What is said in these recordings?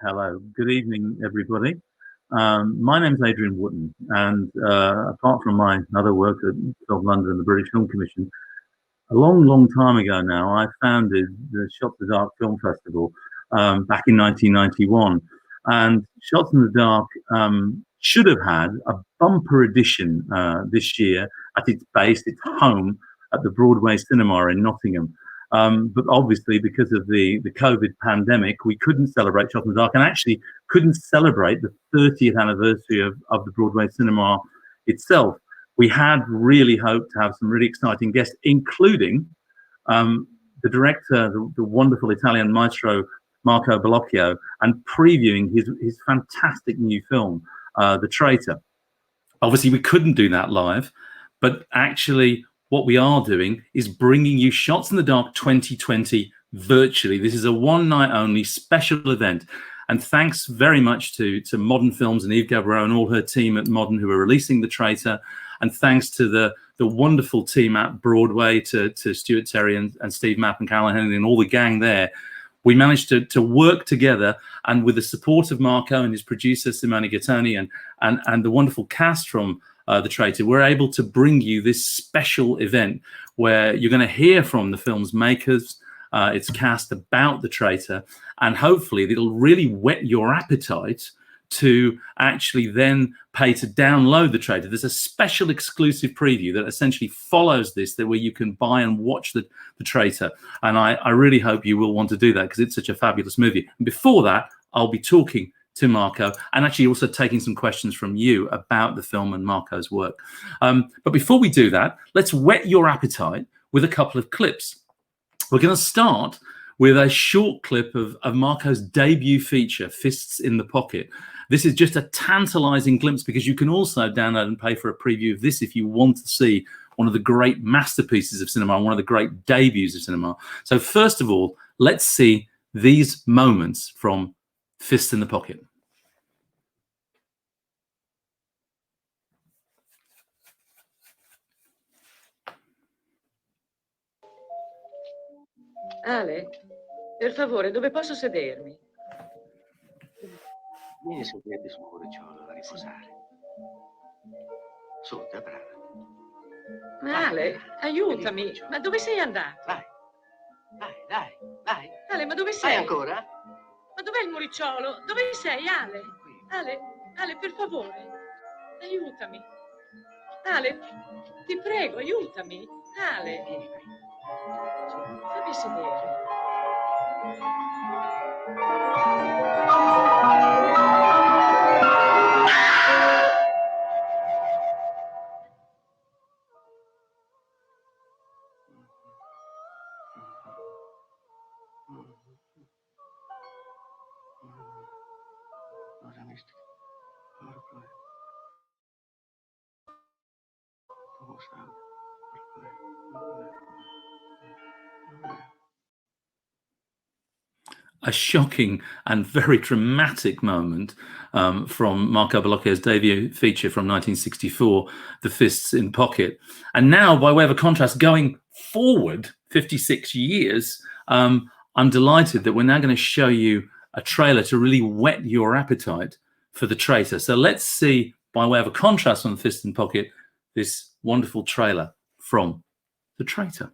Hello, good evening, everybody. My name's Adrian Wootton, and apart from my other work at London and the British Film Commission, a long time ago now, I founded the Shots in the Dark Film Festival back in 1991. And Shots in the Dark should have had a bumper edition this year at its base, its home, at the Broadway Cinema in Nottingham. But obviously, because of the COVID pandemic, we couldn't celebrate Shots in the Dark, and actually couldn't celebrate the 30th anniversary of the Broadway Cinema itself. We had really hoped to have some really exciting guests, including the director, the wonderful Italian maestro, Marco Bellocchio, and previewing his fantastic new film, The Traitor. Obviously, we couldn't do that live, but actually what we are doing is bringing you Shots in the Dark 2020 virtually. This is a one-night only special event. And thanks very much to Modern Films and Eve Gabreau and all her team at Modern who are releasing The Traitor. And thanks to the wonderful team at Broadway, to Stuart Terry and Steve Mapp and Caroline Henley and all the gang there. We managed to work together, and with the support of Marco and his producer, Simone Gattoni, and the wonderful cast from The Traitor, we're able to bring you this special event where you're going to hear from the film's makers, its cast, about The Traitor, and hopefully it'll really whet your appetite to actually then pay to download The Traitor. There's a special exclusive preview that essentially follows this, that where you can buy and watch the Traitor. And I really hope you will want to do that because it's such a fabulous movie. And before that, I'll be talking to Marco and actually also taking some questions from you about the film and Marco's work. But before we do that, let's whet your appetite with a couple of clips. We're going to start with a short clip of Marco's debut feature, Fists in the Pocket. This is just a tantalizing glimpse because you can also download and pay for a preview of this if you want to see one of the great masterpieces of cinema, one of the great debuts of cinema. So first of all, let's see these moments from Fists in the Pocket. Ale, per favore, dove posso sedermi? Vieni su piedi sul muricciolo a riposare. Su, da brava. Ma Ale, aiutami. Ma dove sei andato? Vai. Vai. Ale, ma dove sei? Vai ancora? Ma dov'è il muricciolo? Dove sei, Ale? Ale, per favore, aiutami. Ale, ti prego, aiutami. Ale, Vieni qui. fammi sedere. A shocking and very dramatic moment from Marco Bellocchio's debut feature from 1964, The Fists in Pocket. And now, by way of a contrast, going forward 56 years, I'm delighted that we're now going to show you a trailer to really whet your appetite for The Traitor. So let's see, by way of a contrast on The Fists in Pocket, this wonderful trailer from The Traitor.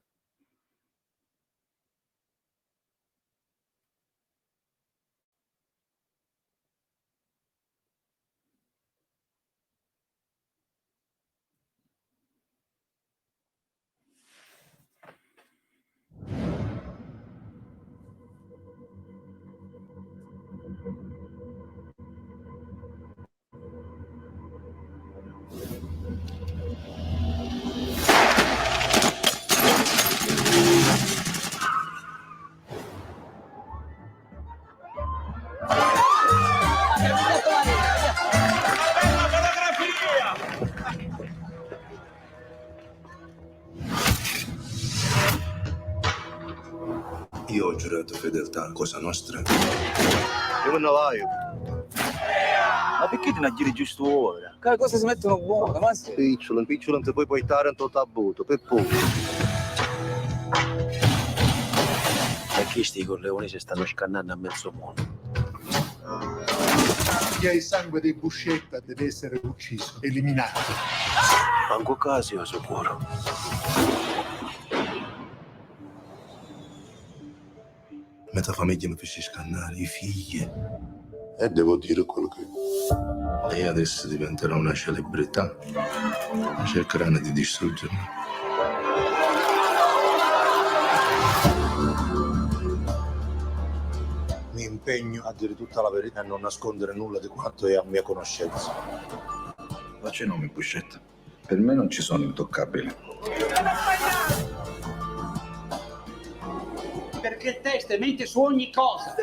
Io ho giurato fedeltà a Cosa Nostra. Io me ne vai. Ma perché ti non giri giusto ora? Che cose si mettono buone, ma sì. Picciolo non ti puoi portare in tutto a butto, per poco. Perché sti corleoni si stanno scannando a mezzo mondo? Chi ha il sangue dei Buscetta deve essere ucciso, eliminato. Manco casi, io sicuro. Metà famiglia mi fece scannare, i figli. E devo dire quello che... Lei adesso diventerà una celebrità. Cercheranno di distruggermi. Mi impegno a dire tutta la verità e non nascondere nulla di quanto è a mia conoscenza. Facci nomi, Buscetta. Per me non ci sono intoccabili. Perché te stai mente su ogni cosa.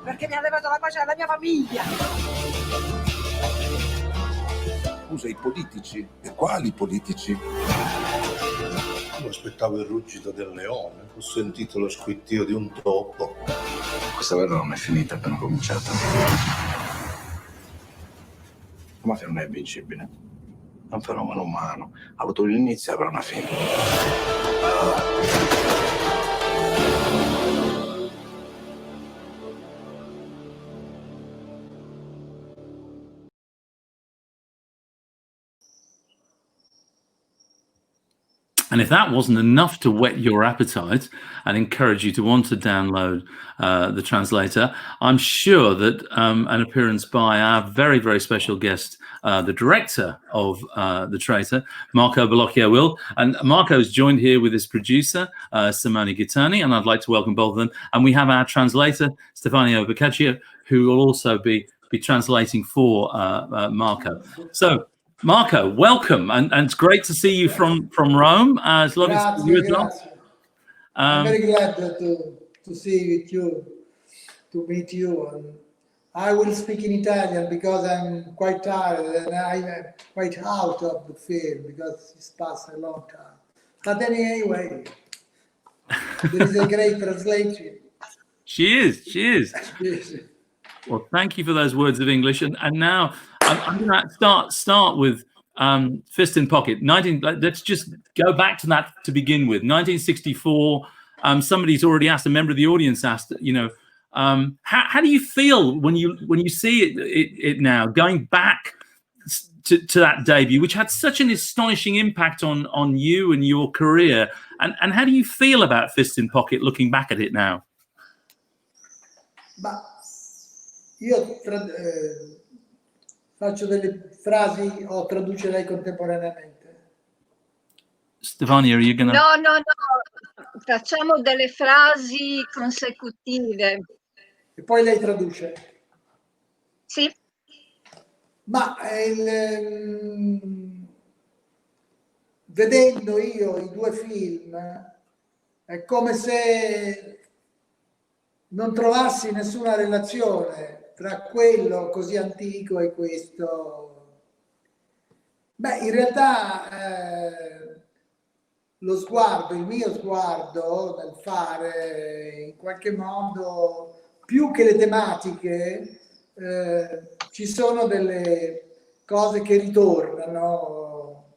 Perché mi ha levato la pace alla mia famiglia. Scusa, i politici? E quali politici? Io aspettavo il ruggito del leone, ho sentito lo squittio di un topo. Questa guerra non è finita, è appena cominciata. La mafia non è invincibile. È un fenomeno umano. Ha avuto un inizio e avrà una fine. And if that wasn't enough to whet your appetite and encourage you to want to download the translator, I'm sure that an appearance by our very, very special guest, the director of The Traitor, Marco Bellocchio, will. And Marco's joined here with his producer, Simone Gattoni, and I'd like to welcome both of them. And we have our translator, Stefano Boccaccio, who will also be translating for Marco. So, Marco, welcome, and it's great to see you from Rome. It's lovely to see you as well. I'm very glad to see with you, to meet you. And I will speak in Italian because I'm quite tired and I'm quite out of the film because it's passed a long time. But anyway, there is a great translation. She is. Yes. Well, thank you for those words of English, and now I'm going to start with Fist in Pocket. Let's just go back to that to begin with. 1964. Somebody's already asked. A member of the audience asked. How do you feel when you see it now, going back to that debut, which had such an astonishing impact on you and your career? And how do you feel about Fist in Pocket looking back at it now? Ma io faccio delle frasi o traducerei contemporaneamente? Stefania, are you going to... No, facciamo delle frasi consecutive. E poi lei traduce? Sì. Ma vedendo io i due film è come se non trovassi nessuna relazione tra quello così antico e questo. Beh, in realtà lo sguardo, il mio sguardo nel fare in qualche modo, più che le tematiche, ci sono delle cose che ritornano,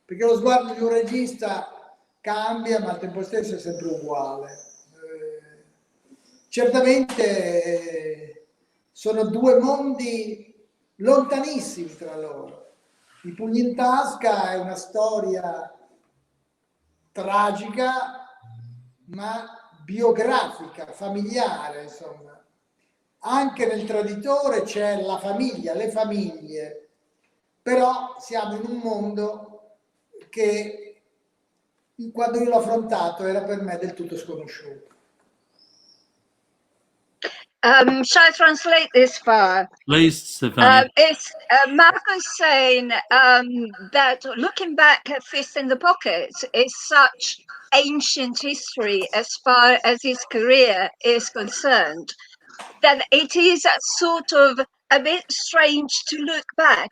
perché lo sguardo di un regista cambia, ma al tempo stesso è sempre uguale. Certamente sono due mondi lontanissimi tra loro. I Pugni in tasca è una storia tragica, ma biografica, familiare, insomma. Anche nel Traditore c'è la famiglia, le famiglie, però siamo in un mondo che quando io l'ho affrontato era per me del tutto sconosciuto. Shall I translate this far? Please, Stefania. It's Marco's saying that looking back at Fist in the Pocket is such ancient history as far as his career is concerned, that it is sort of a bit strange to look back.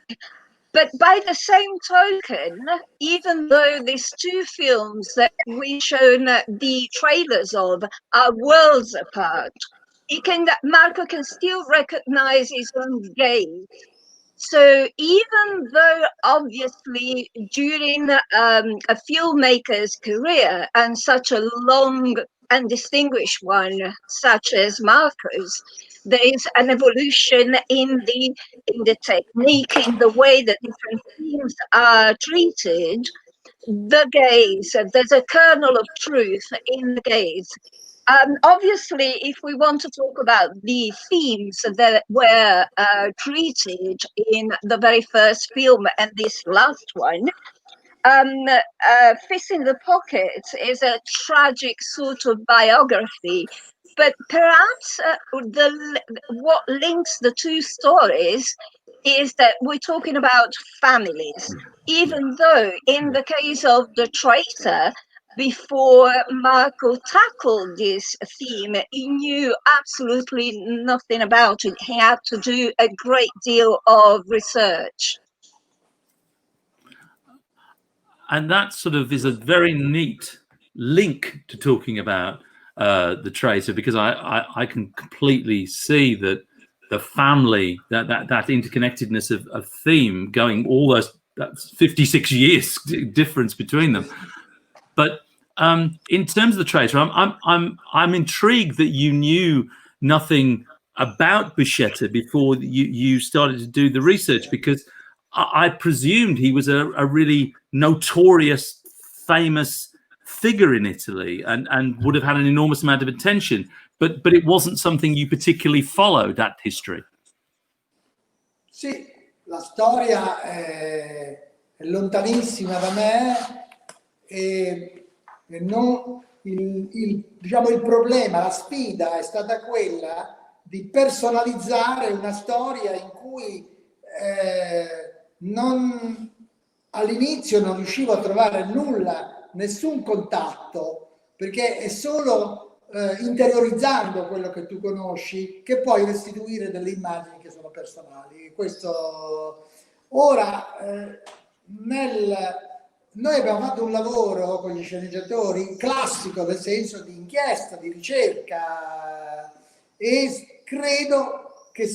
But by the same token, even though these two films that we've shown the trailers of are worlds apart, Marco can still recognize his own gaze. So even though obviously during a filmmaker's career, and such a long and distinguished one such as Marco's, there is an evolution in the technique, in the way that different themes are treated. The gaze, there's a kernel of truth in the gaze. Obviously, if we want to talk about the themes that were treated in the very first film and this last one, Fist in the Pocket is a tragic sort of biography, but perhaps what links the two stories is that we're talking about families, even though in the case of The Traitor, before Marco tackled this theme, he knew absolutely nothing about it. He had to do a great deal of research. And that sort of is a very neat link to talking about The Traitor, because I can completely see that the family, that interconnectedness of theme going all those, that's 56 years difference between them. But in terms of The Traitor, I'm intrigued that you knew nothing about Buscetta before you started to do the research, because I presumed he was a really notorious, famous figure in Italy and would have had an enormous amount of attention, but it wasn't something you particularly followed, that history. Sì, la storia è lontanissima da me e non diciamo il problema, la sfida è stata quella di personalizzare una storia in cui all'inizio non riuscivo a trovare nulla, nessun contatto, perché è solo interiorizzando quello che tu conosci che puoi restituire delle immagini che sono personali. Questo ora noi abbiamo fatto un lavoro con gli sceneggiatori classico, nel senso di inchiesta, di ricerca, e credo che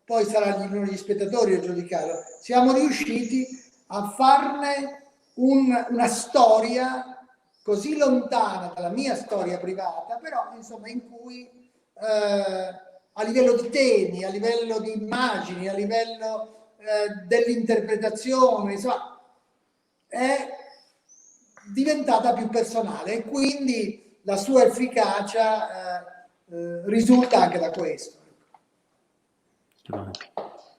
poi saranno gli spettatori a giudicarlo, siamo riusciti a farne una storia così lontana dalla mia storia privata, però insomma in cui a livello di temi, a livello di immagini, a livello dell'interpretazione, insomma, è diventata più personale e quindi la sua efficacia risulta anche da questo.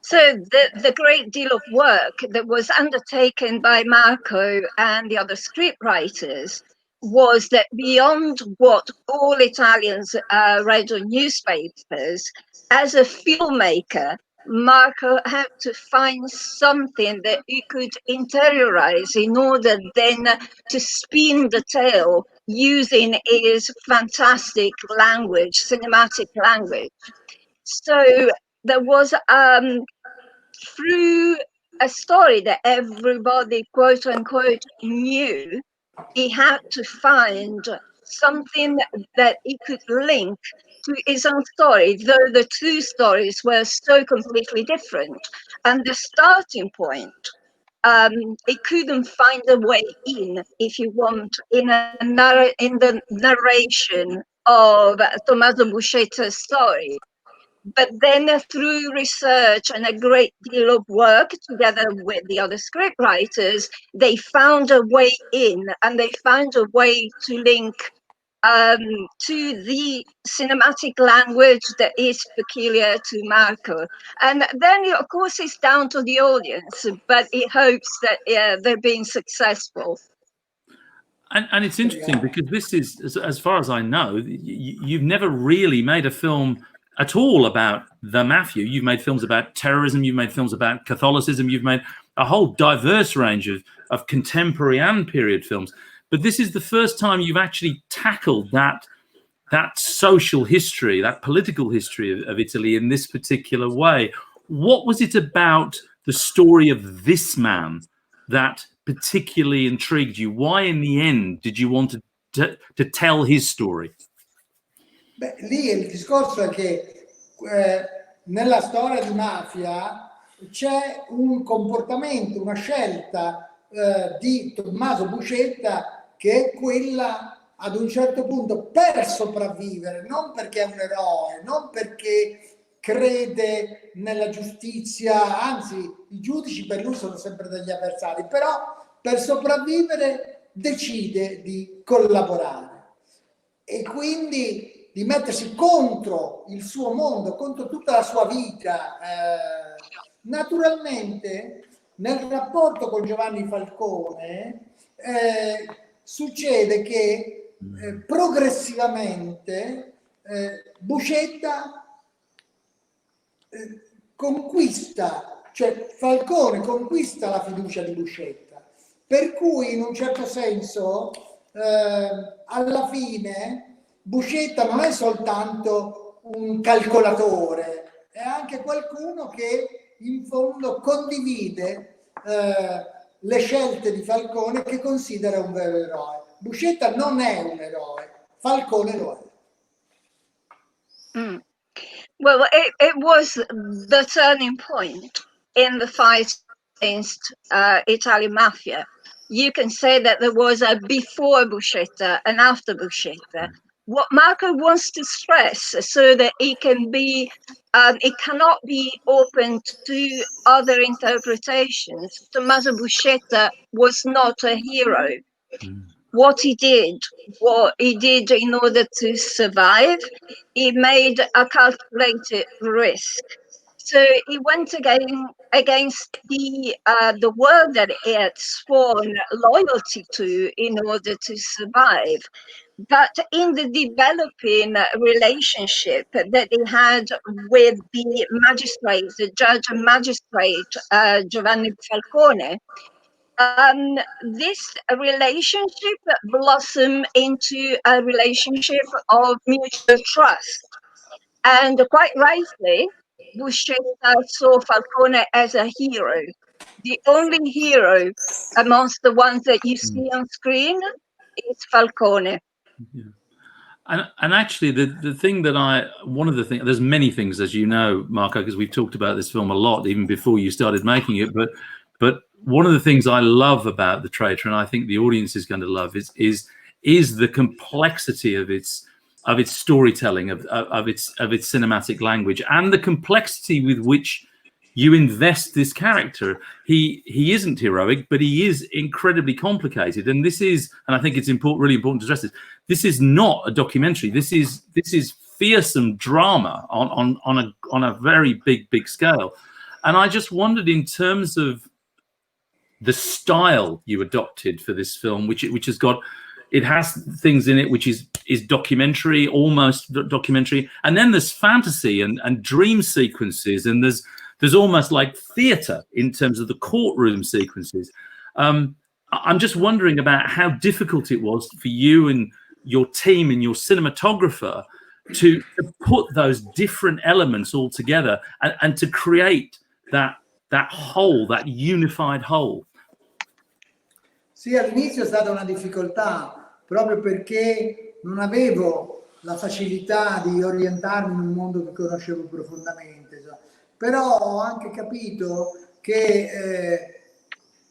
So the great deal of work that was undertaken by Marco and the other scriptwriters was that beyond what all Italians read on newspapers, as a filmmaker, Marco had to find something that he could interiorize in order then to spin the tale using his fantastic language, cinematic language. So there was, through a story that everybody, quote unquote, knew, he had to find something that he could link to his own story, though the two stories were so completely different. And the starting point, he couldn't find a way in, if you want, in the narration of Tommaso Buscetta's story. But then through research and a great deal of work together with the other scriptwriters, they found a way in, and they found a way to link to the cinematic language that is peculiar to Marco. And then, of course, it's down to the audience, but he hopes that they're being successful. And it's interesting because this is, as far as I know, you've never really made a film at all about the mafia. You've made films about terrorism, you've made films about Catholicism, you've made a whole diverse range of contemporary and period films. But this is the first time you've actually tackled that social history, that political history of Italy in this particular way. What was it about the story of this man that particularly intrigued you? Why in the end did you want to tell his story? Beh, lì il discorso è che nella storia di mafia c'è un comportamento, una scelta di Tommaso Buscetta che è quella ad un certo punto per sopravvivere, non perché è un eroe, non perché crede nella giustizia, anzi i giudici per lui sono sempre degli avversari, però per sopravvivere decide di collaborare e quindi di mettersi contro il suo mondo, contro tutta la sua vita. Naturalmente nel rapporto con Giovanni Falcone succede che progressivamente Buscetta conquista, cioè Falcone conquista la fiducia di Buscetta, per cui in un certo senso alla fine Buscetta non è soltanto un calcolatore, è anche qualcuno che in fondo condivide le scelte di Falcone, che considera un vero eroe. Buscetta non è un eroe, Falcone lo è. Well, it was the turning point in the fight against Italian mafia. You can say that there was a before Buscetta and after Buscetta. What Marco wants to stress, so that it can be, it cannot be open to other interpretations. Tommaso Buscetta was not a hero. What he did in order to survive, he made a calculated risk. So he went against the world that he had sworn loyalty to in order to survive. But in the developing relationship that he had with the magistrate, the judge and magistrate, Giovanni Falcone, this relationship blossomed into a relationship of mutual trust. And quite rightly, Buscetta saw Falcone as a hero. The only hero amongst the ones that you see on screen is Falcone. Yeah. And actually, the thing that one of the things, there's many things, as you know, Marco, because we've talked about this film a lot, even before you started making it, but one of the things I love about The Traitor, and I think the audience is going to love, is the complexity of its storytelling, of its cinematic language, and the complexity with which you invest this character. He isn't heroic, but he is incredibly complicated. And this is, and I think it's really important to stress this is not a documentary. This is fearsome drama on a very big scale. And I just wondered, in terms of the style you adopted for this film, which has got, it has things in it which is documentary, almost documentary, and then there's fantasy and dream sequences, and there's almost like theatre in terms of the courtroom sequences. I'm just wondering about how difficult it was for you and your team and your cinematographer to put those different elements all together and to create that whole, that unified whole. Sì, all'inizio è stata una difficoltà, proprio perché non avevo la facilità di orientarmi in un mondo che conoscevo profondamente. Però ho anche capito che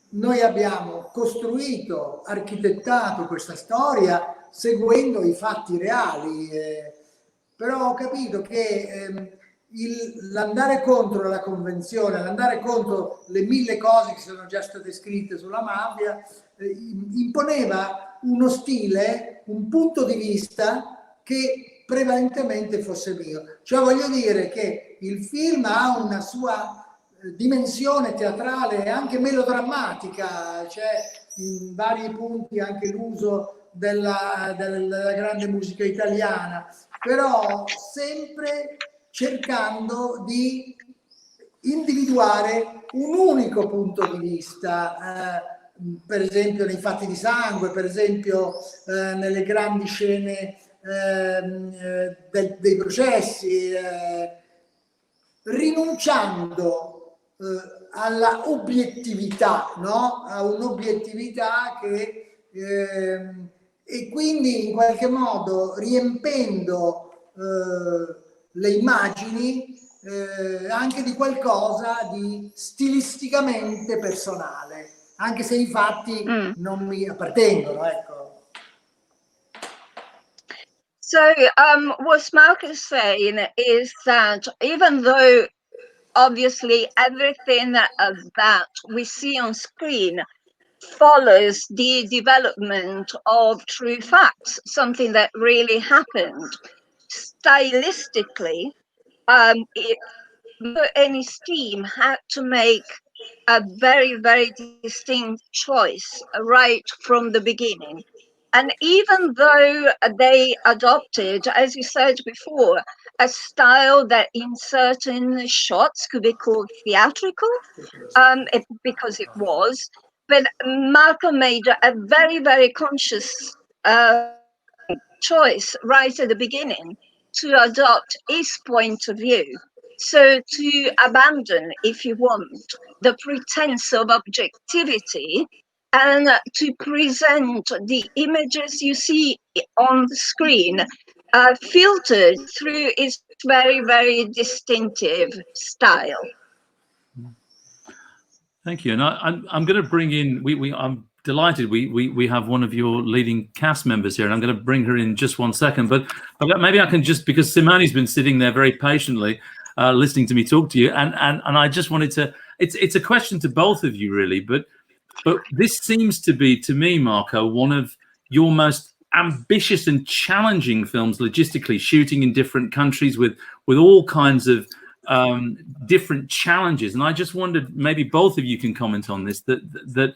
noi abbiamo costruito, architettato questa storia seguendo i fatti reali, però ho capito che l'andare contro la convenzione, l'andare contro le 1000 cose che sono già state scritte sulla mafia, imponeva uno stile, un punto di vista che prevalentemente fosse mio. Cioè, voglio dire che il film ha una sua dimensione teatrale e anche melodrammatica, c'è in vari punti anche l'uso della grande musica italiana, però sempre cercando di individuare un unico punto di vista, per esempio nei Fatti di sangue, per esempio nelle grandi scene dei processi, rinunciando alla obiettività, no? A un'obiettività che e quindi in qualche modo riempendo le immagini anche di qualcosa di stilisticamente personale, anche se i fatti non mi appartengono, ecco. So what Mark is saying is that even though obviously everything that we see on screen follows the development of true facts, something that really happened, stylistically, any team had to make a very, very distinct choice right from the beginning. And even though they adopted, as you said before, a style that in certain shots could be called theatrical, because it was, but Marco made a very, very conscious choice right at the beginning to adopt his point of view. So to abandon, if you want, the pretense of objectivity and to present the images you see on the screen filtered through its very, very distinctive style. Thank you. And I'm going to bring in, I'm delighted we have one of your leading cast members here, and I'm going to bring her in just one second. But maybe I can just, because Simone's been sitting there very patiently listening to me talk to you, and I just wanted to, it's a question to both of you really, but this seems to be, to me, Marco, one of your most ambitious and challenging films logistically, shooting in different countries with all kinds of different challenges. And I just wondered, maybe both of you can comment on this, that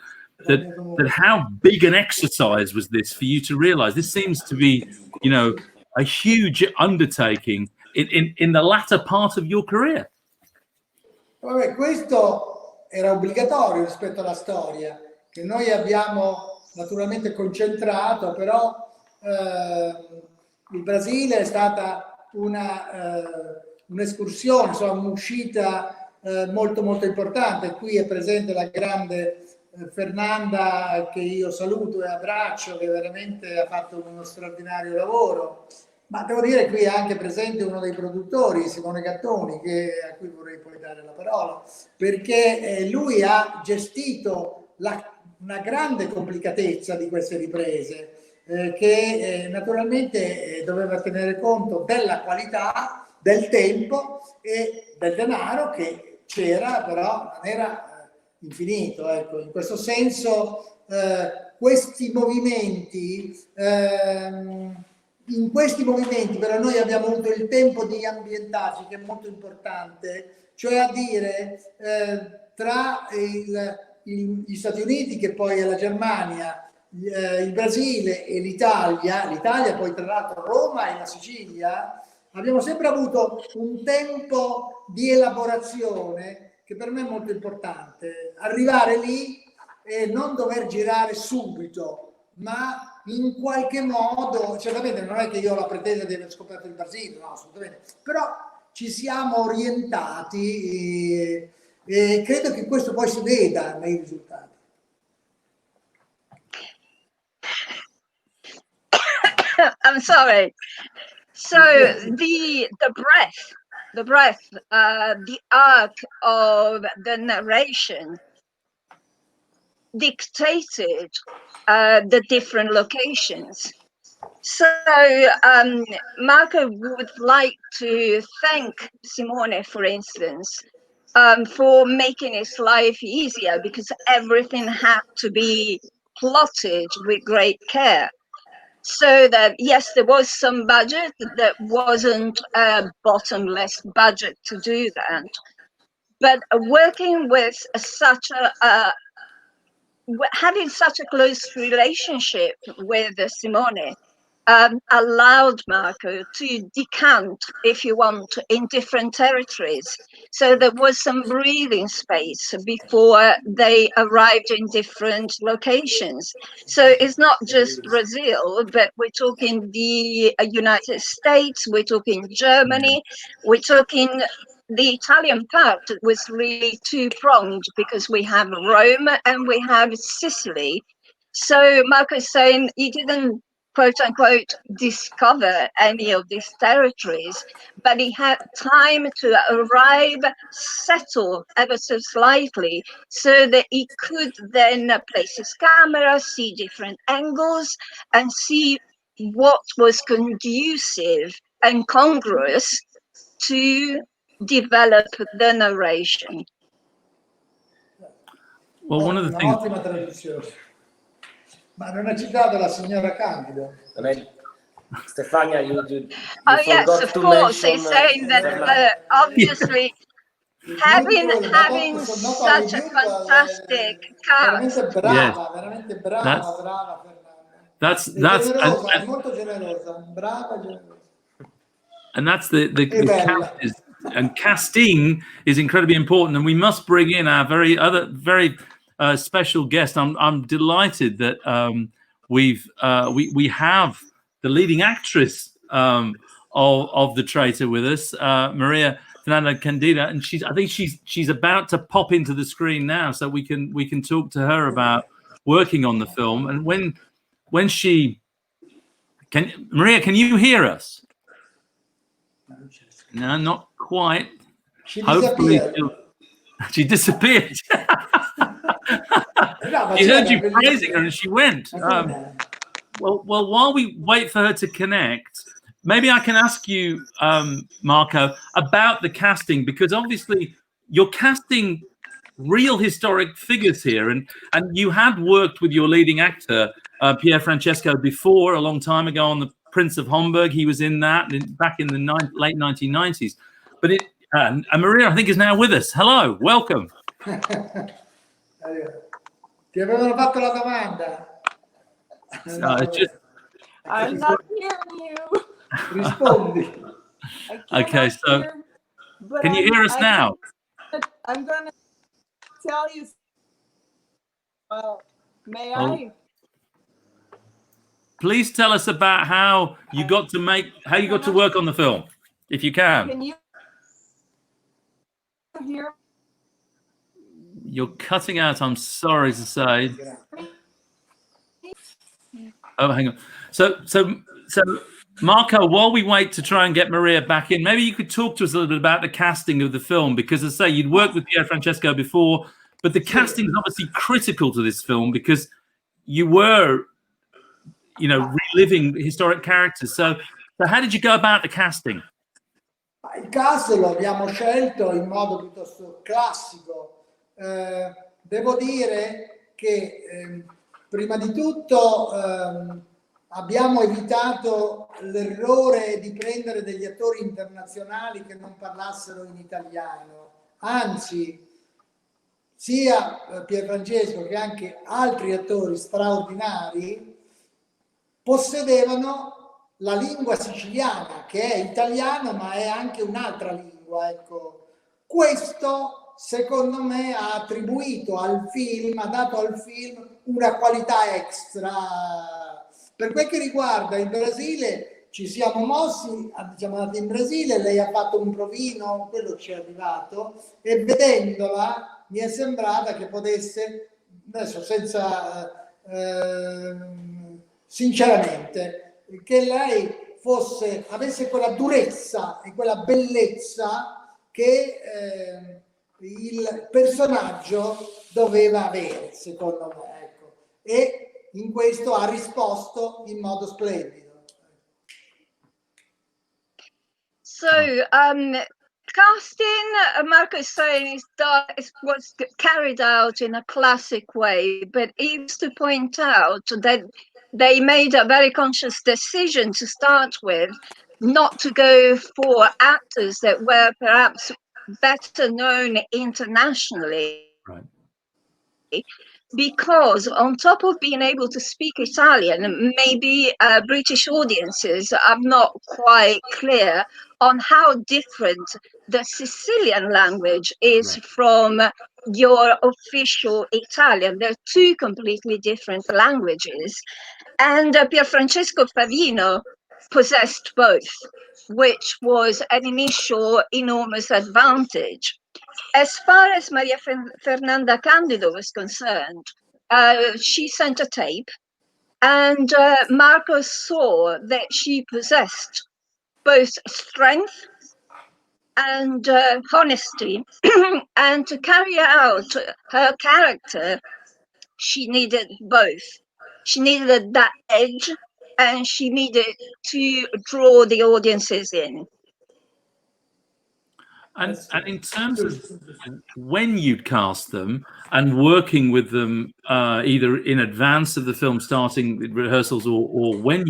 how big an exercise was this for you to realize? This seems to be, you know, a huge undertaking in the latter part of your career. Vabbè, questo era obbligatorio rispetto alla storia, che noi abbiamo naturalmente concentrato, però il Brasile è stata un'escursione, insomma un'uscita molto molto importante. Qui è presente la grande Fernanda, che io saluto e abbraccio, che veramente ha fatto uno straordinario lavoro. Ma devo dire, qui è anche presente uno dei produttori, Simone Gattoni, a cui vorrei poi dare la parola, perché lui ha gestito una grande complicatezza di queste riprese, che naturalmente doveva tenere conto della qualità, del tempo e del denaro che c'era, però non era infinito. Ecco. In questo senso questi movimenti... in questi movimenti però noi abbiamo avuto il tempo di ambientarci, che è molto importante, cioè a dire tra gli Stati Uniti, che poi è la Germania, il Brasile e l'Italia poi tra l'altro Roma e la Sicilia, abbiamo sempre avuto un tempo di elaborazione che per me è molto importante, arrivare lì e non dover girare subito, ma in qualche modo, certamente non è che io ho la pretesa di aver scoperto il Brasile, no, assolutamente, però ci siamo orientati e credo che questo poi si veda nei risultati. I'm sorry. So the breadth, the arc of the narration dictated the different locations. So Marco would like to thank Simone, for instance, for making his life easier, because everything had to be plotted with great care. So that, yes, there was some budget, that wasn't a bottomless budget to do that. But working with having such a close relationship with Simone allowed Marco to decant, if you want, in different territories. So there was some breathing space before they arrived in different locations. So it's not just Brazil, but we're talking the United States, we're talking Germany, we're talking the Italian part was really two-pronged, because we have Rome and we have Sicily. So Marco's saying he didn't quote unquote discover any of these territories, but he had time to arrive, settle ever so slightly, so that he could then place his camera, see different angles, and see what was conducive and congruous to develop the narration. Well, one of the things. Un'ottima traduzione. Ma non ha citato la signora Candido. Stefania, you oh yes, of course. He's saying that obviously having such a fantastic cast. Veramente brava, veramente brava, brava Fernanda. That's generosa, è molto generosa, brava, generosa. And that's the cast is, and casting is incredibly important, and we must bring in our very special guest. I'm delighted that we have the leading actress of The Traitor with us, Maria Fernanda Cândido, and I think she's about to pop into the screen now, so we can talk to her about working on the film. And when she can, Maria, can you hear us? No, not quite. Hopefully she disappeared. She heard you praising her and she went. Well, while we wait for her to connect, maybe I can ask you, Marco, about the casting, because obviously you're casting real historic figures here, and you had worked with your leading actor, Pierfrancesco, before, a long time ago, on The Prince of Homburg. He was in that back in the late 1990s. But and Maria, I think, is now with us. Hello, welcome. Ti avevano fatto la domanda. I'm not hearing you. Rispondi. Okay, so can you hear us now? I'm going to tell you. May I? Please tell us about how you got to work on the film, if you can. Can you hear? You're cutting out, I'm sorry to say. Oh, hang on. So Marco, while we wait to try and get Maria back in, maybe you could talk to us a little bit about the casting of the film, because, as I say, you'd worked with Pierfrancesco before, but the casting is obviously critical to this film because you were, reliving historic characters. So how did you go about the casting? Il cast lo abbiamo scelto in modo piuttosto classico. Devo dire che prima di tutto abbiamo evitato l'errore di prendere degli attori internazionali che non parlassero in italiano. Anzi, sia Pierfrancesco che anche altri attori straordinari possedevano la lingua siciliana, che è italiano ma è anche un'altra lingua. Ecco. Questo secondo me ha attribuito al film, ha dato al film una qualità extra. Per quel che riguarda il Brasile, ci siamo mossi, siamo andati in Brasile, lei ha fatto un provino, quello ci è arrivato, e vedendola mi è sembrata che potesse, adesso senza sinceramente, che lei avesse quella durezza e quella bellezza che il personaggio doveva avere, secondo me, ecco. E in questo ha risposto in modo splendido. So, casting, Marco is saying, was carried out in a classic way, but he used to point out that they made a very conscious decision to start with, not to go for actors that were perhaps better known internationally. Right. Because on top of being able to speak Italian, maybe British audiences are not quite clear on how different the Sicilian language is from your official Italian. They're two completely different languages. And Pierfrancesco Favino possessed both, which was an initial enormous advantage. As far as Maria Fernanda Cândido was concerned, she sent a tape, And Marco saw that she possessed both strength and honesty, and to carry out her character, she needed both. She needed that edge, and she needed to draw the audiences in. And in terms of when you'd cast them and working with them, either in advance of the film starting with rehearsals or when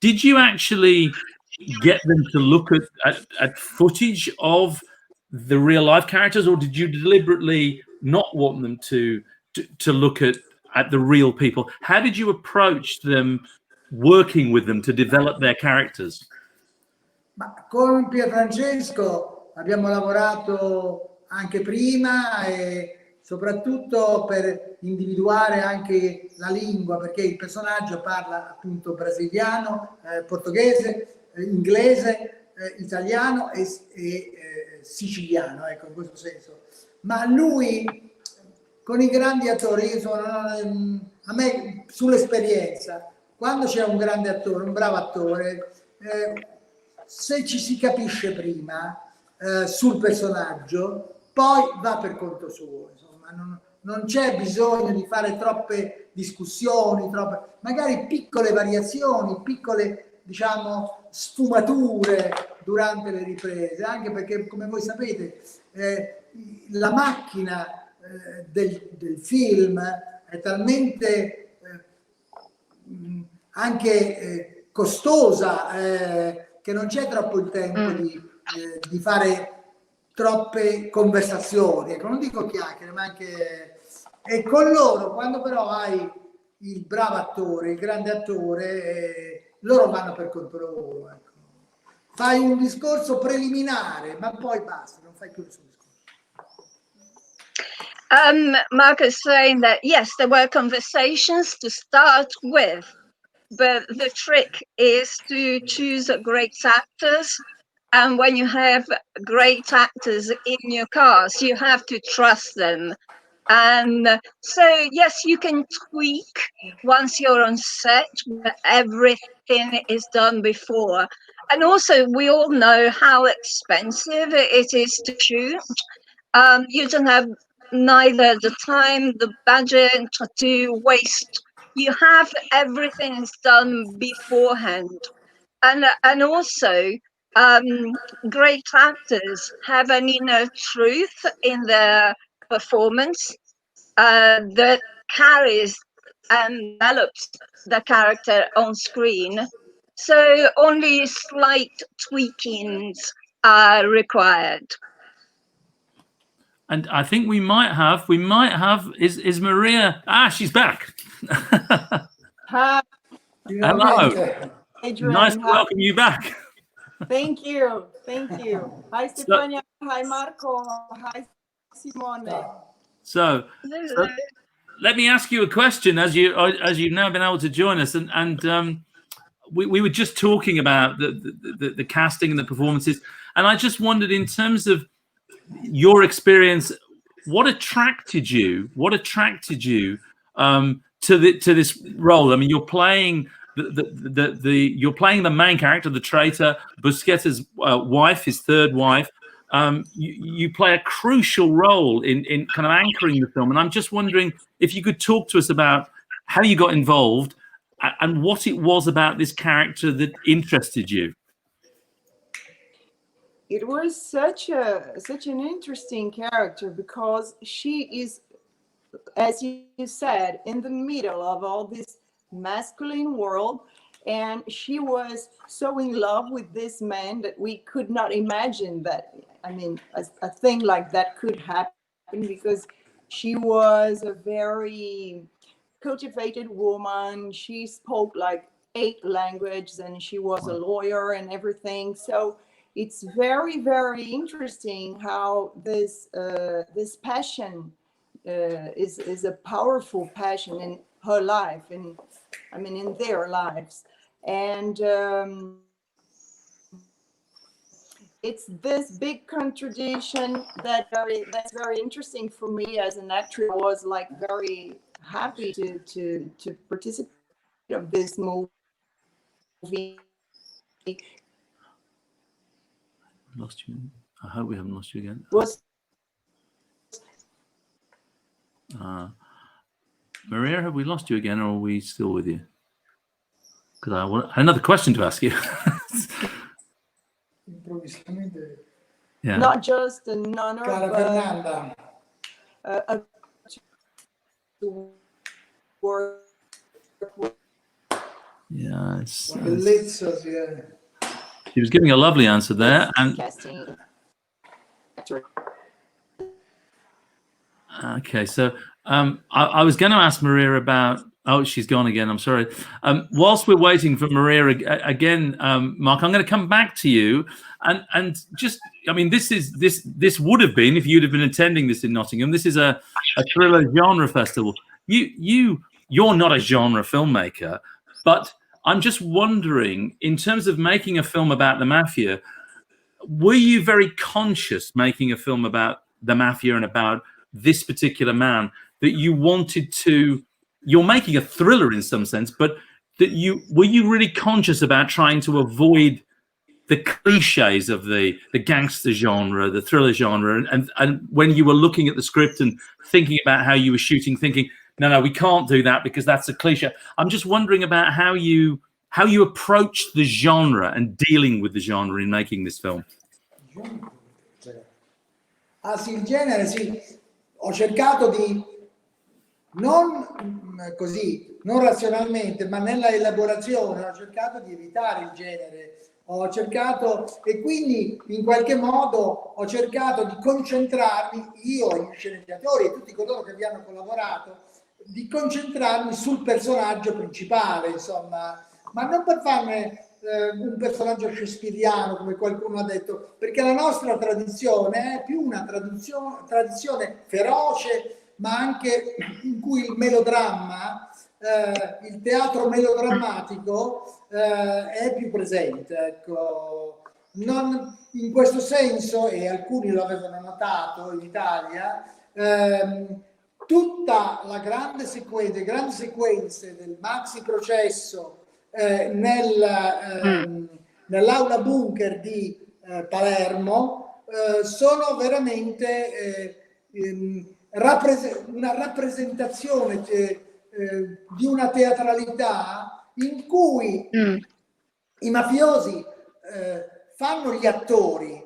did you actually get them to look at footage of the real life characters, or did you deliberately not want them to look at the real people? How did you approach them working with them to develop their characters? Ma con Pierfrancesco abbiamo lavorato anche prima e soprattutto per individuare anche la lingua, perché il personaggio parla appunto brasiliano, portoghese, inglese, italiano e siciliano, ecco, in questo senso. Ma lui, con i grandi attori, a me, sull'esperienza, quando c'è un grande attore, un bravo attore, se ci si capisce prima sul personaggio, poi va per conto suo, insomma, non c'è bisogno di fare troppe discussioni, magari piccole variazioni, piccole, diciamo, sfumature durante le riprese, anche perché, come voi sapete, la macchina del film è talmente anche costosa che non c'è troppo il tempo di fare troppe conversazioni, ecco, non dico chiacchiere, ma anche... E con loro, quando però hai il bravo attore, il grande attore, loro vanno per conto loro, ecco. Fai un discorso preliminare, ma poi basta, non fai più nessun discorso. Marco is saying that, yes, there were conversations to start with, but the trick is to choose great actors. And when you have great actors in your cast, you have to trust them. And so, yes, you can tweak once you're on set, but everything is done before. And also, we all know how expensive it is to shoot. You don't have neither the time, the budget to waste. You have everything done beforehand. And also, great actors have an inner truth in their performance that carries and develops the character on screen. So only slight tweakings are required. And I think we might have, is Maria, she's back. Hi. Hello. Adrian, nice to welcome you back. Thank you. Hi, Stefania. Hi, Marco. Hi, Simone. So let me ask you a question as you've now been able to join us, and we were just talking about the casting and the performances, and I just wondered, in terms of your experience, what attracted you to this role? I mean, you're playing you're playing the main character, the traitor, Busquets' wife, his third wife. You play a crucial role in kind of anchoring the film, and I'm just wondering if you could talk to us about how you got involved and what it was about this character that interested you. It was such an interesting character, because she is, as you said, in the middle of all this masculine world, and she was so in love with this man that we could not imagine that, I mean, a thing like that could happen, because she was a very cultivated woman. She spoke like 8 languages, and she was a lawyer and everything. So it's very, very interesting how this passion is a powerful passion in her life, and I mean in their lives, and it's this big contradiction that's very interesting for me as an actress. I was like very happy to participate of this movie Lost you. I hope we haven't lost you again. was Maria, have we lost you again, or are we still with you? Because I want another question to ask you. Yeah. not just a nunner, Cara Fernanda. To work with. Yeah, she was giving a lovely answer there, and okay, so I was going to ask Maria about. Oh, she's gone again. I'm sorry. Whilst we're waiting for Maria again, Mark, I'm going to come back to you, and just, I mean, this would have been, if you'd have been attending this in Nottingham. This is a thriller genre festival. You're not a genre filmmaker, but I'm just wondering, in terms of making a film about the mafia, were you very conscious making a film about the mafia and about this particular man, that you wanted to? You're making a thriller in some sense, but were you really conscious about trying to avoid the cliches of the gangster genre, the thriller genre, and when you were looking at the script and thinking about how you were shooting, thinking, no, we can't do that because that's a cliche. I'm just wondering about how you approached the genre and dealing with the genre in making this film. Ah sì, il genere sì, ho cercato di non razionalmente, ma nella elaborazione ho cercato di evitare il genere, ho cercato, e quindi in qualche modo ho cercato di concentrarmi, io, gli sceneggiatori e tutti coloro che vi hanno collaborato, di concentrarmi sul personaggio principale, insomma, ma non per farne un personaggio shakespeariano, come qualcuno ha detto, perché la nostra tradizione è più una tradizione feroce, ma anche in cui il melodramma, il teatro melodrammatico è più presente. Ecco. Non, in questo senso, e alcuni lo avevano notato in Italia, tutta la grandi sequenze del maxi processo nell'aula bunker di Palermo sono veramente una rappresentazione di una teatralità in cui i mafiosi fanno gli attori,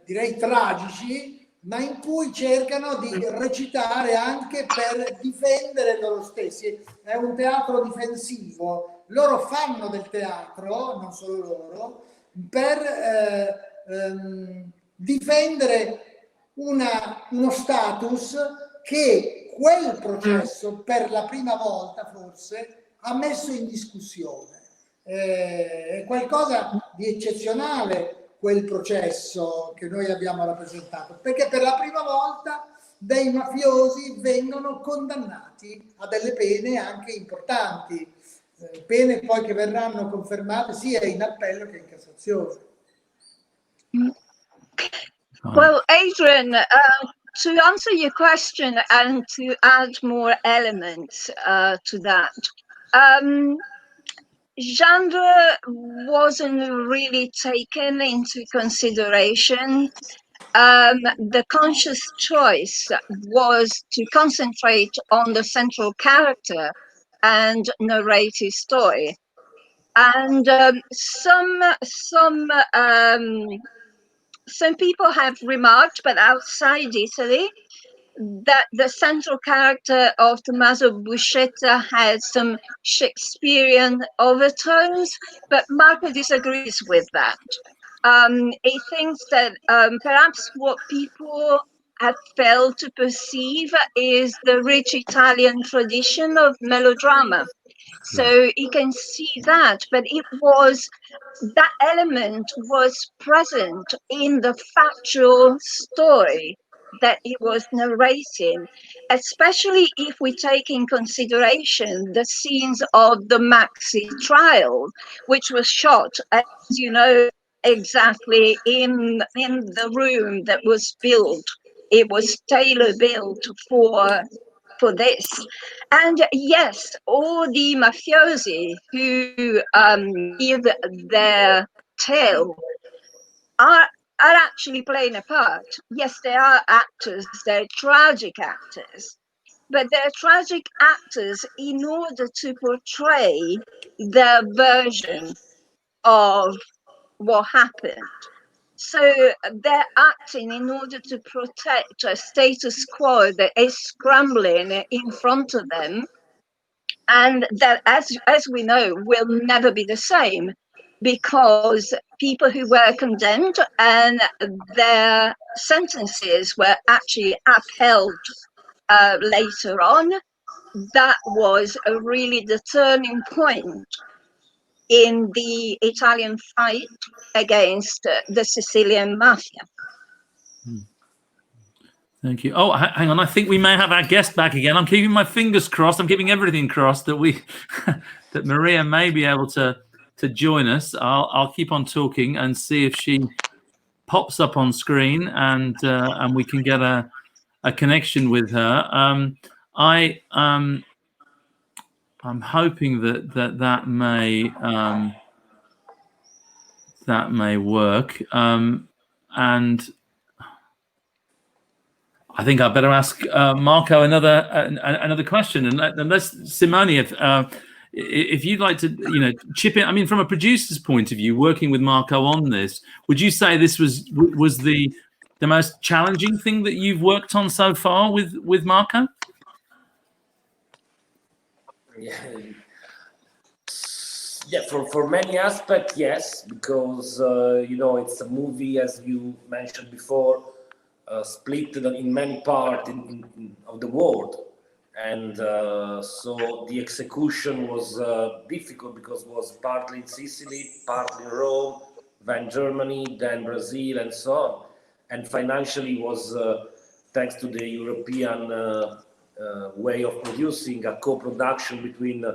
direi tragici, ma in cui cercano di recitare anche per difendere loro stessi. È un teatro difensivo. Loro fanno del teatro, non solo loro, per difendere uno status che quel processo per la prima volta forse ha messo in discussione. È qualcosa di eccezionale quel processo che noi abbiamo rappresentato, perché per la prima volta dei mafiosi vengono condannati a delle pene anche importanti, pene poi che verranno confermate sia in appello che in Cassazione. Well, Adrian, to answer your question and to add more elements to that, genre wasn't really taken into consideration. The conscious choice was to concentrate on the central character and narrate his story. And some people have remarked, but outside Italy, that the central character of Tommaso Buscetta had some Shakespearean overtones, but Marco disagrees with that. He thinks that perhaps what people have failed to perceive is the rich Italian tradition of melodrama. So he can see that, but that element was present in the factual story that he was narrating, especially if we take in consideration the scenes of the Maxi trial, which was shot, as you know, exactly in the room that was built. It was tailor-built for for this. And yes, all the mafiosi who give their tale are actually playing a part. Yes, they are actors, they're tragic actors, but they're tragic actors in order to portray their version of what happened. So they're acting in order to protect a status quo that is scrambling in front of them, and that, as we know, will never be the same, because people who were condemned and their sentences were actually upheld later on. That was really the turning point in the Italian fight against the Sicilian mafia. Thank you. Oh, hang on. I think we may have our guest back again. I'm keeping my fingers crossed. I'm keeping everything crossed that that Maria may be able to join us. I'll keep on talking and see if she pops up on screen and we can get a connection with her. I'm hoping that may work. And I think I better ask Marco another question, and unless Simone, if you'd like to, chip in. I mean, from a producer's point of view, working with Marco on this, would you say this was the most challenging thing that you've worked on so far with Marco? Yeah, for many aspects, yes, because it's a movie, as you mentioned before, split in many parts of the world, and so the execution was difficult because it was partly in Sicily, partly in Rome, then Germany, then Brazil, and so on. And financially was thanks to the European way of producing, a co-production between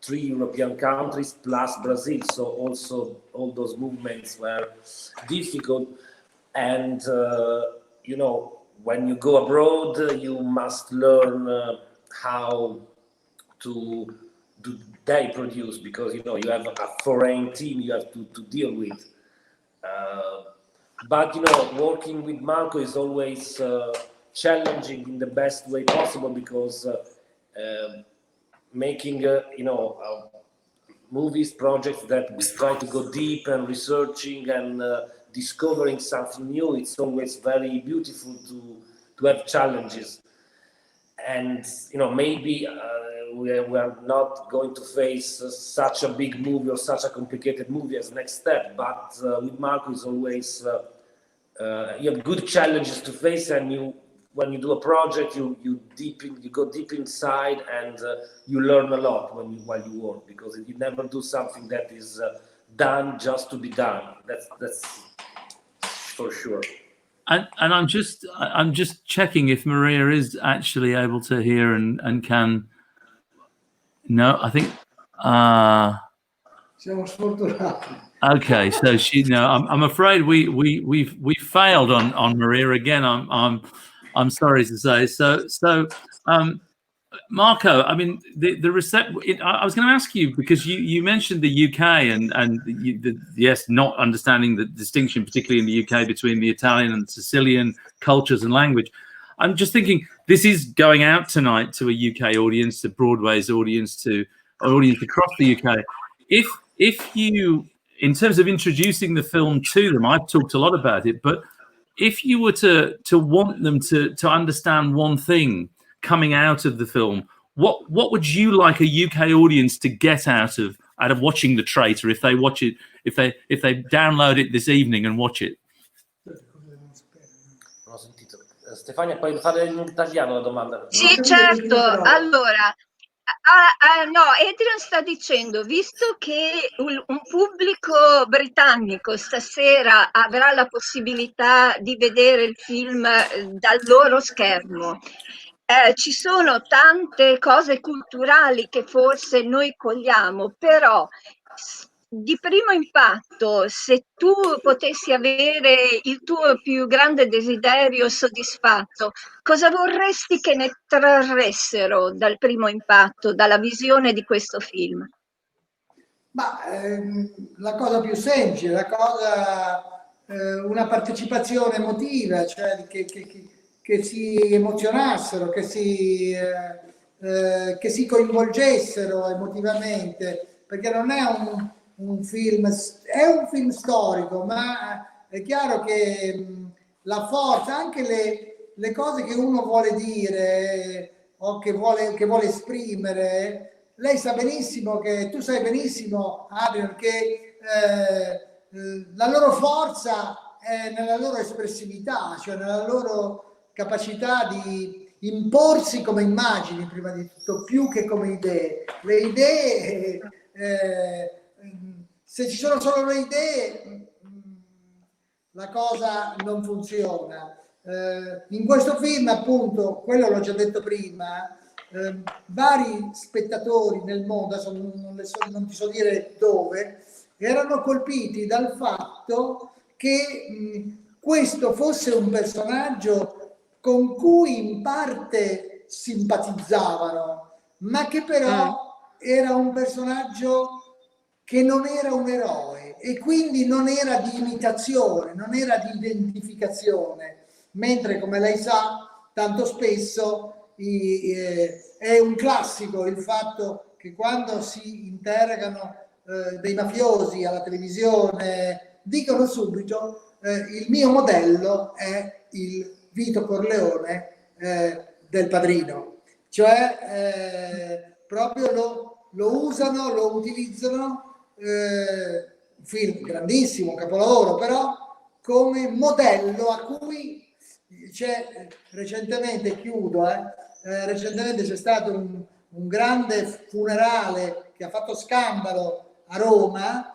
3 European countries plus Brazil. So also all those movements were difficult, and when you go abroad, you must learn how to do they produce, because you have a foreign team you have to deal with. But working with Marco is always challenging in the best way possible, because making movies projects that try to go deep and researching and discovering something new, it's always very beautiful to have challenges. And maybe we are not going to face such a big movie or such a complicated movie as next step, but with Marco is always you have good challenges to face, and when you do a project, you go deep inside, and you learn a lot while you work, because you never do something that is done just to be done. That's for sure. And I'm just checking if Maria is actually able to hear and can. No, I think. Siamo sfortunati. Okay, so I'm afraid we failed on Maria again. I'm sorry to say. So Marco, I mean the reception. I was going to ask you, because you mentioned the UK and yes, not understanding the distinction, particularly in the UK, between the Italian and Sicilian cultures and language. I'm just thinking, this is going out tonight to a UK audience, to Broadway's audience, to an audience across the UK. If you, in terms of introducing the film to them, I've talked a lot about it, but if you were to want them to understand one thing coming out of the film, what would you like a UK audience to get out of watching The Traitor, if they watch it, if they download it this evening and watch it? Stefania, puoi fare in italiano la domanda? Sì, certo. Allora, no, Adrian sta dicendo, visto che un pubblico britannico stasera avrà la possibilità di vedere il film dal loro schermo, ci sono tante cose culturali che forse noi cogliamo, però di primo impatto, se tu potessi avere il tuo più grande desiderio soddisfatto, cosa vorresti che ne trarressero dal primo impatto, dalla visione di questo film? Ma la cosa più semplice, una partecipazione emotiva, cioè che si emozionassero, che si coinvolgessero emotivamente, perché non è un film, è un film storico, ma è chiaro che la forza, anche le cose che uno vuole dire o che vuole esprimere, lei sa benissimo che, tu sai benissimo, Adrian, che la loro forza è nella loro espressività, cioè nella loro capacità di imporsi come immagini, prima di tutto, più che come idee. Le idee, se ci sono solo le idee, la cosa non funziona. In questo film, appunto, quello l'ho già detto prima, vari spettatori nel mondo, adesso non ti so dire dove, erano colpiti dal fatto che questo fosse un personaggio con cui in parte simpatizzavano, ma che però era un personaggio che non era un eroe e quindi non era di imitazione, non era di identificazione, mentre, come lei sa, tanto spesso è un classico il fatto che quando si interrogano dei mafiosi alla televisione dicono subito il mio modello è il Vito Corleone del Padrino, cioè proprio lo usano, lo utilizzano, un film grandissimo, un capolavoro, però come modello a cui c'è recentemente, chiudo, recentemente c'è stato un grande funerale che ha fatto scandalo a Roma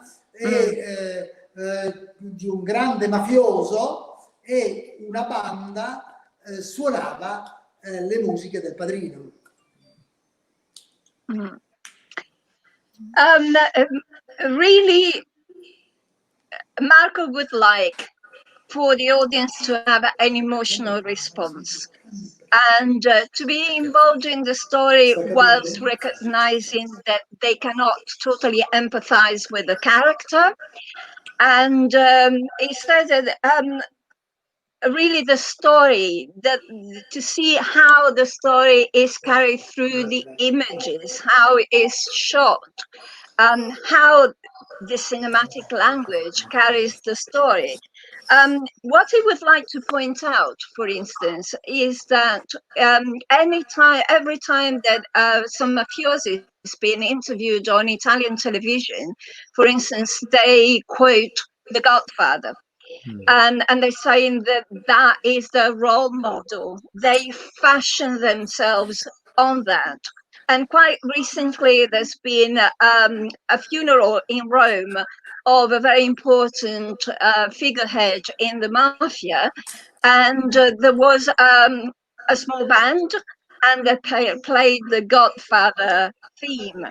di un grande mafioso, e una banda suonava le musiche del Padrino. Really, Marco would like for the audience to have an emotional response and to be involved in the story whilst recognizing that they cannot totally empathize with the character. And he said that really the story, that to see how the story is carried through the images, how it is shot, how the cinematic language carries the story. What he would like to point out, for instance, is that every time that some mafiosi is being interviewed on Italian television, for instance, they quote The Godfather. And they're saying that is their role model. They fashion themselves on that. And quite recently, there's been a funeral in Rome of a very important figurehead in the mafia. And there was a small band, and they played the Godfather theme.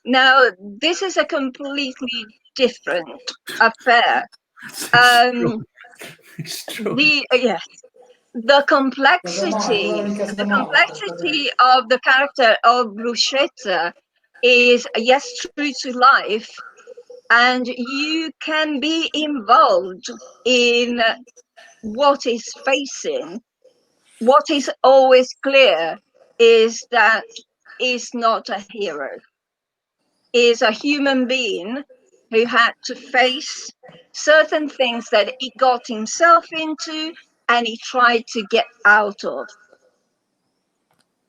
Now, this is a completely different affair. The complexity of the character of Bruschetta is, yes, true to life, and you can be involved in what is facing. What is always clear is that he's not a hero. He's a human being who had to face certain things that he got himself into and he tried to get out of.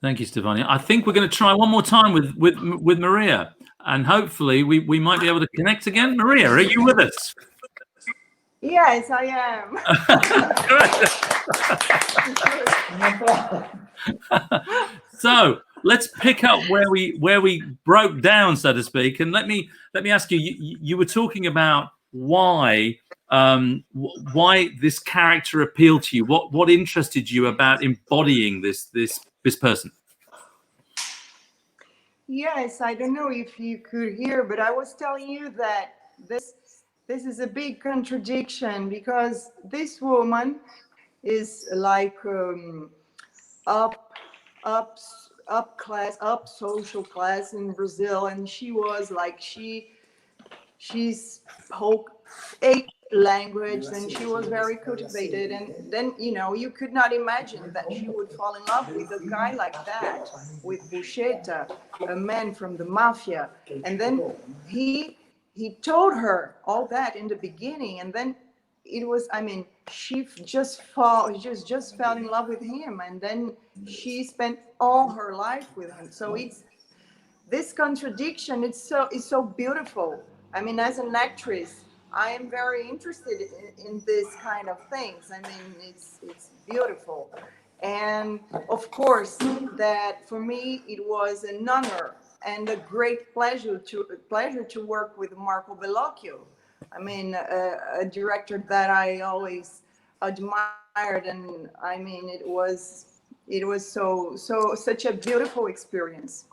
Thank you, Stefania. I think we're going to try one more time with Maria, and hopefully we might be able to connect again. Maria, are you with us? Yes, I am. So let's pick up where we broke down, so to speak, and let me ask you. You were talking about why this character appealed to you. What interested you about embodying this person? Yes, I don't know if you could hear, but I was telling you that this is a big contradiction, because this woman is like up class, up social class in Brazil, and she was like she spoke 8 languages, and she was very cultivated, and then you could not imagine that she would fall in love with a guy like that, with Buscetta, a man from the mafia. And then he told her all that in the beginning, and then it was, I mean, she just fell in love with him, and then she spent all her life with him. So it's this contradiction. It's so beautiful. I mean, as an actress, I am very interested in this kind of things. I mean, it's beautiful. And of course, that for me, it was an honor and a great pleasure to work with Marco Bellocchio. I mean, a director that I always admired, and I mean, it was such a beautiful experience.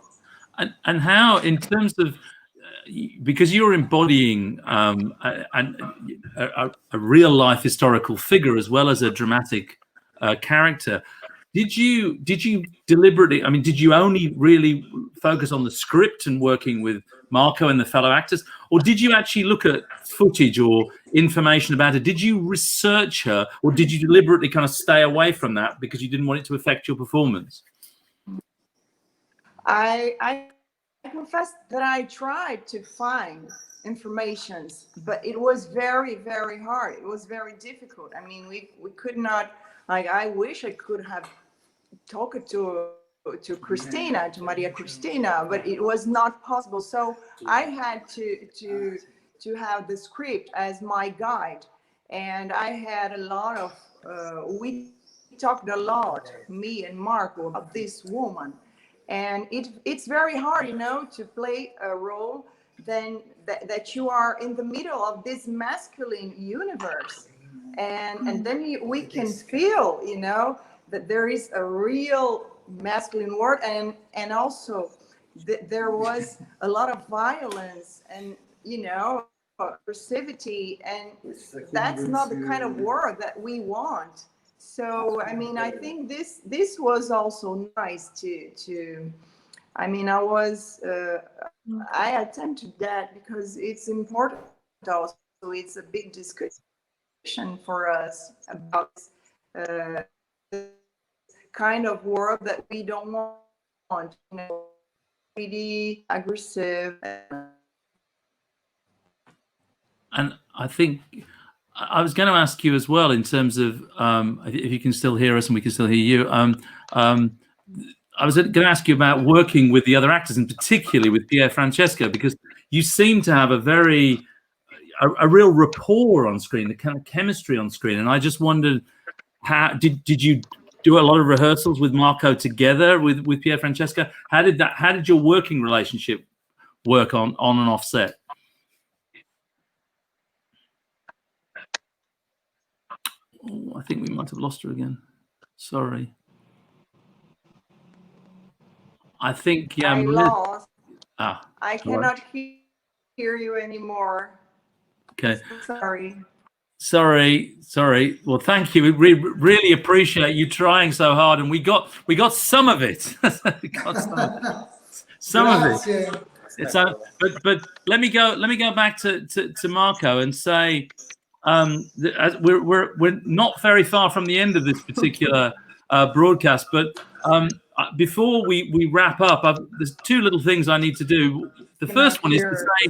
And how, in terms of, because you're embodying a real life historical figure as well as a dramatic character, did you deliberately, I mean, did you only really focus on the script and working with Marco and the fellow actors, or did you actually look at footage or information about her? Did you research her, or did you deliberately kind of stay away from that because you didn't want it to affect your performance? I confess that I tried to find information, but it was very, very hard. It was very difficult. I mean, we could not, like, I wish I could have talked to Christina, to Maria Cristina, but it was not possible. So I had to have the script as my guide, and I had a lot of we talked a lot, me and Marco, about this woman. And it's very hard, to play a role then that you are in the middle of this masculine universe, and then we can feel, that there is a real masculine world, and also there was a lot of violence and aggressivity, and that's not the kind of world that we want. So, I mean, I think this was also nice to I mean, I attempted that because it's important also. It's a big discussion for us about the kind of world that we don't want, really aggressive. And I think I was going to ask you as well, in terms of if you can still hear us and we can still hear you. I was going to ask you about working with the other actors, and particularly with Pierfrancesco, because you seem to have a real rapport on screen, the kind of chemistry on screen. And I just wondered, how did you do a lot of rehearsals with Marco together with Pierfrancesco? How did your working relationship work on and off set? Oh, I think we might have lost her again. Sorry. I think, yeah. I lost. I cannot right. hear you anymore. Okay. Sorry. Well, thank you. We really appreciate you trying so hard, and we got some of it. We got some of it. It's but let me go back to Marco and say, we're not very far from the end of this particular broadcast, but before we wrap up, there's 2 little things I need to do. The first one is to say,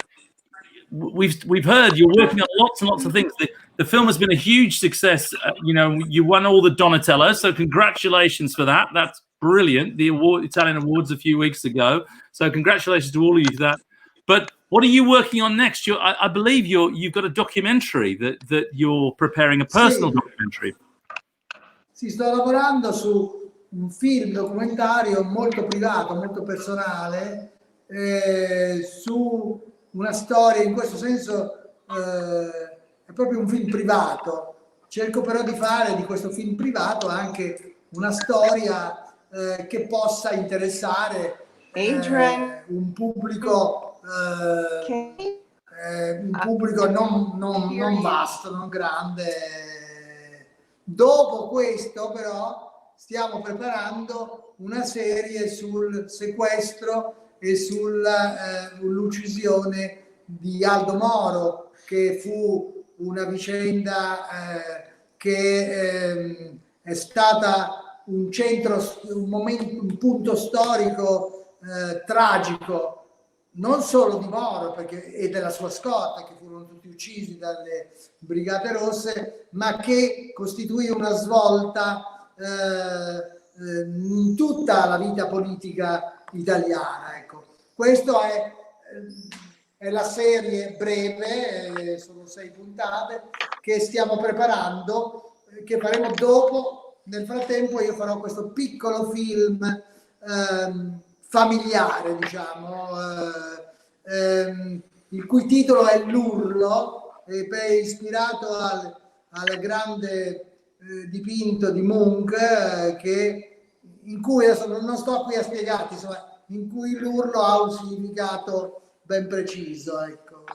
we've heard you're working on lots and lots of things. The film has been a huge success. You won all the Donatello, so congratulations for that. That's brilliant. The Italian Awards a few weeks ago. So congratulations to all of you for that. But what are you working on next? I believe you've got a documentary that you're preparing, a personal documentary. Sì, sto lavorando su un film documentario molto privato, molto personale, su una storia, in questo senso è proprio un film privato. Cerco però di fare di questo film privato anche una storia che possa interessare un pubblico un pubblico non vasto, non grande. Dopo questo però stiamo preparando una serie sul sequestro e sull'uccisione di Aldo Moro, che fu una vicenda che è stata un punto storico tragico, non solo di Moro e della sua scorta, che furono tutti uccisi dalle Brigate Rosse, ma che costituì una svolta in tutta la vita politica italiana. Ecco. Questa è la serie breve, sono 6 puntate, che stiamo preparando, che faremo dopo. Nel frattempo io farò questo piccolo film familiare, diciamo, il cui titolo è L'Urlo, ispirato al grande dipinto di Munch, in cui adesso non sto qui a spiegarti, insomma, in cui l'urlo ha un significato ben preciso, ecco.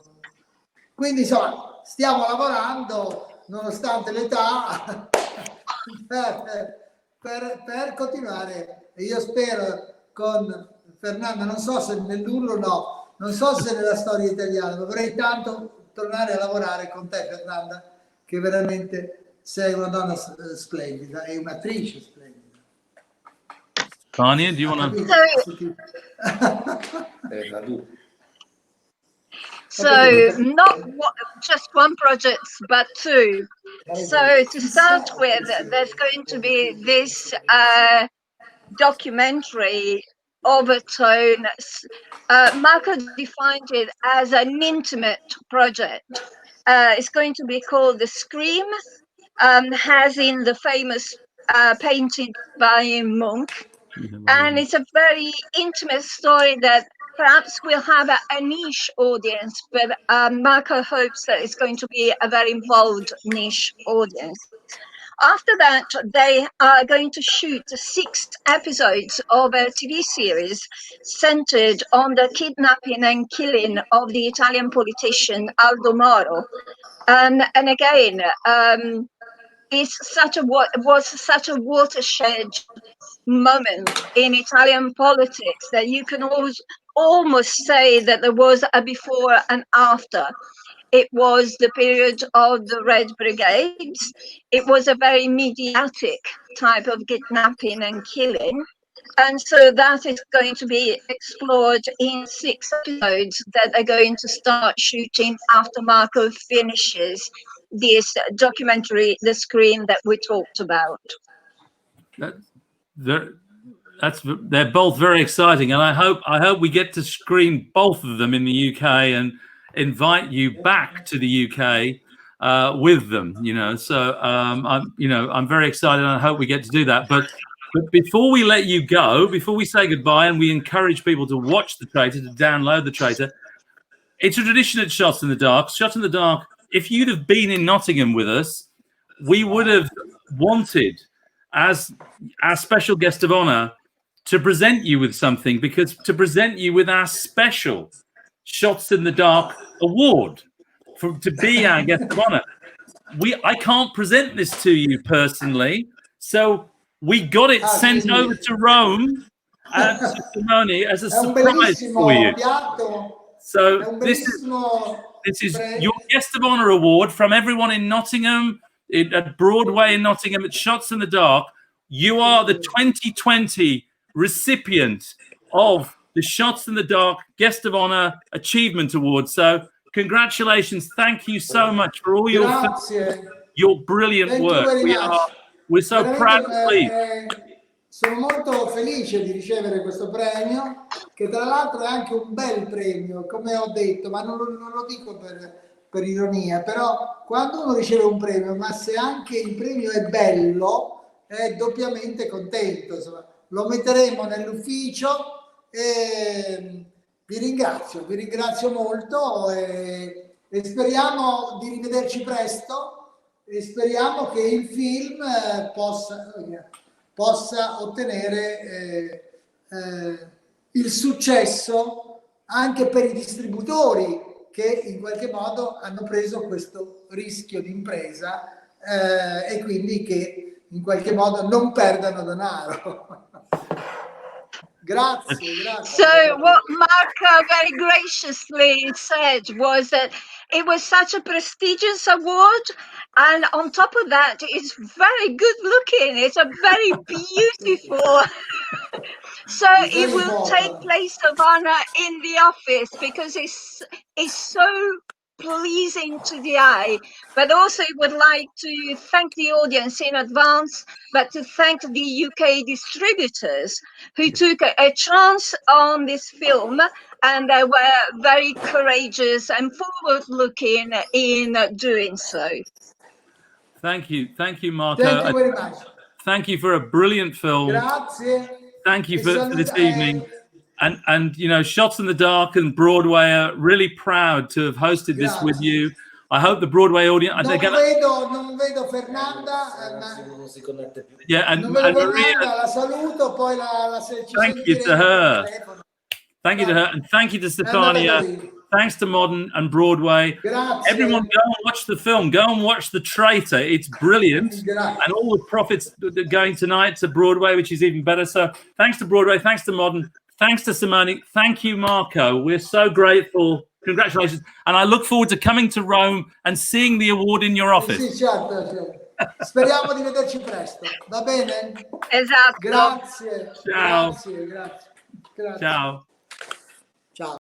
Quindi insomma stiamo lavorando nonostante l'età per continuare, e io spero con Fernanda, non so se nell'urlo non so se nella storia italiana, ma vorrei tanto tornare a lavorare con te, Fernanda, che veramente sei una donna splendida e un'attrice splendida. Tanya, do you want to? So not just one project, but 2. So to start with, there's going to be this documentary overtone. Marco defined it as an intimate project. It's going to be called The Scream, as in the famous painting by Munch. And it's a very intimate story that perhaps will have a niche audience, but Marco hopes that it's going to be a very involved niche audience. After that, they are going to shoot 6 episodes of a TV series centered on the kidnapping and killing of the Italian politician Aldo Moro. And again, it was such a watershed moment in Italian politics that you can almost say that there was a before and after. It was the period of the Red Brigades. It was a very mediatic type of kidnapping and killing. And so that is going to be explored in 6 episodes that are going to start shooting after Marco finishes this documentary, The Scream, that we talked about. They're both very exciting, and I hope we get to screen both of them in the UK and invite you back to the UK with them. You know, so I'm very excited, and I hope we get to do that. But before we let you go, before we say goodbye, and we encourage people to watch The Traitor, to download The Traitor, it's a tradition at Shots in the Dark. Shots in the Dark, if you'd have been in Nottingham with us, we would have wanted, as our special guest of honor, to present you with something, because to present you with our special Shots in the Dark award to be our guest of honor. I can't present this to you personally, so we got it sent over to Rome and to Simone as a surprise for you. So this is your guest of honor award from everyone in Nottingham, at Broadway in Nottingham, at Shots in the Dark. You are the 2020 recipient of the Shots in the Dark Guest of Honor Achievement Award. So congratulations. Thank you so much for all your brilliant work. We're so proud and pleased. Sono molto felice di ricevere questo premio, che tra l'altro è anche un bel premio, come ho detto, ma non lo dico per ironia, però quando uno riceve un premio, ma se anche il premio è bello, è doppiamente contento. Insomma, lo metteremo nell'ufficio e vi ringrazio molto e speriamo di rivederci presto e speriamo che il film possa ottenere il successo anche per i distributori che in qualche modo hanno preso questo rischio di impresa e quindi che in qualche modo non perdano denaro. Grazie, grazie. So what Marco very graciously said was that it was such a prestigious award, and on top of that, it's very good looking. It's a very beautiful. So it will take place of honor in the office because it's so pleasing to the eye. But also would like to thank the audience in advance, but to thank the UK distributors who took a chance on this film, and they were very courageous and forward-looking in doing so. Thank you, Marco. Thank you very much. Thank you for a brilliant film. Grazie. Thank you for this evening. And you know, Shots in the Dark and Broadway are really proud to have hosted this with you. I hope the Broadway audience. Non vedo Fernanda. Yeah, and Maria, Maria. la saluto, poi Thank you to her. Thank you to her, and thank you to Stefania. Thanks to Modern and Broadway. Grazie. Everyone, go and watch the film. Go and watch The Traitor. It's brilliant. And all the profits that are going tonight to Broadway, which is even better. So thanks to Broadway. Thanks to Modern. Thanks to Simone. Thank you, Marco. We're so grateful. Congratulations. And I look forward to coming to Rome and seeing the award in your office. Sì, certo. Speriamo di vederci presto. Va bene? Esatto. Grazie. Ciao. Grazie. Ciao. Ciao.